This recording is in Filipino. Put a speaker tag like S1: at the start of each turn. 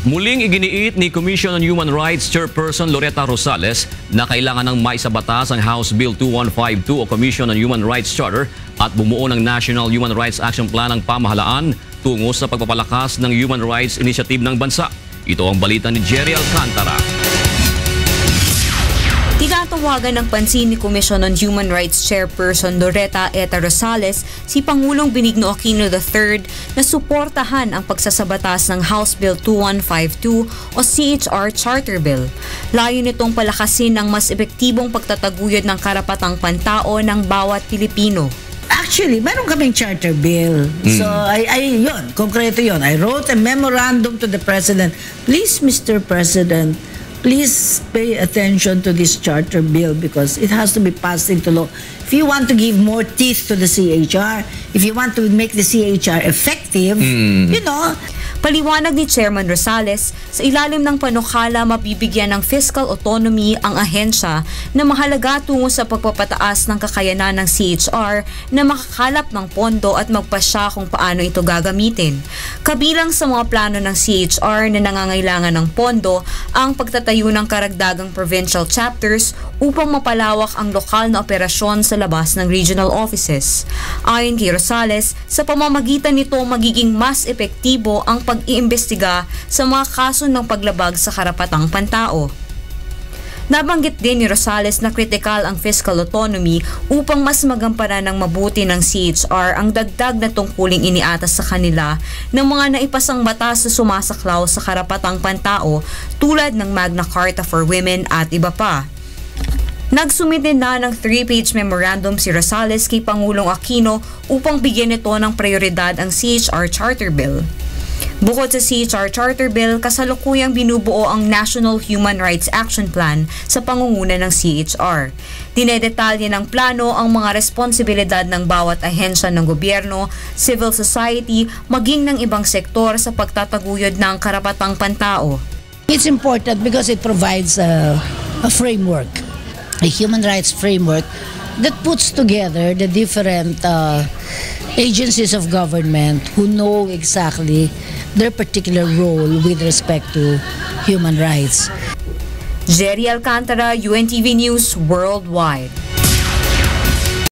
S1: Muling iginiit ni Commission on Human Rights Chairperson Loretta Rosales na kailangan ng maisabatas ang House Bill 2152 o Commission on Human Rights Charter at bumuo ng National Human Rights Action Plan ng pamahalaan tungo sa pagpapalakas ng human rights initiative ng bansa. Ito ang balita ni Jerry Alcantara.
S2: Tinatawagan ng pansin ni Commission on Human Rights Chairperson Loretta Eta Rosales si Pangulong Benigno Aquino III na suportahan ang pagsasabatas ng House Bill 2152 o CHR Charter Bill. Layo nitong palakasin ng mas epektibong pagtataguyod ng karapatang pantao ng bawat Pilipino.
S3: Actually, meron kaming charter bill. So, yun, konkreto yun. I wrote a memorandum to the President. Please, Mr. President, please pay attention to this charter bill because it has to be passed into law. If you want to give more teeth to the CHR, if you want to make the CHR effective, you know.
S2: Paliwanag ni Chairman Rosales, sa ilalim ng panukala mabibigyan ng fiscal autonomy ang ahensya na mahalaga tungo sa pagpapataas ng kakayanan ng CHR na makakalap ng pondo at magpasya kung paano ito gagamitin. Kabilang sa mga plano ng CHR na nangangailangan ng pondo ang pagtatayo ng karagdagang provincial chapters upang mapalawak ang lokal na operasyon sa labas ng regional offices. Ayon kay Rosales, sa pamamagitan nito magiging mas epektibo ang pag-iimbestiga sa mga kaso ng paglabag sa karapatang pantao. Nabanggit din ni Rosales na kritikal ang fiscal autonomy upang mas magampanan ng mabuti ng CHR ang dagdag na tungkuling iniatas sa kanila ng mga naipasang batas na sumasaklaw sa karapatang pantao tulad ng Magna Carta for Women at iba pa. Nagsumit din na ng 3-page memorandum si Rosales kay Pangulong Aquino upang bigyan nito ng prioridad ang CHR Charter Bill. Bukod sa CHR Charter Bill, kasalukuyang binubuo ang National Human Rights Action Plan sa pangunguna ng CHR. Dinedetalye ng plano ang mga responsibilidad ng bawat ahensya ng gobyerno, civil society, maging ng ibang sektor sa pagtataguyod ng karapatang pantao.
S3: It's important because it provides a framework, a human rights framework that puts together the different agencies of government who know exactly their particular role with respect to human rights.
S2: Jerry Alcantara, UNTV News Worldwide.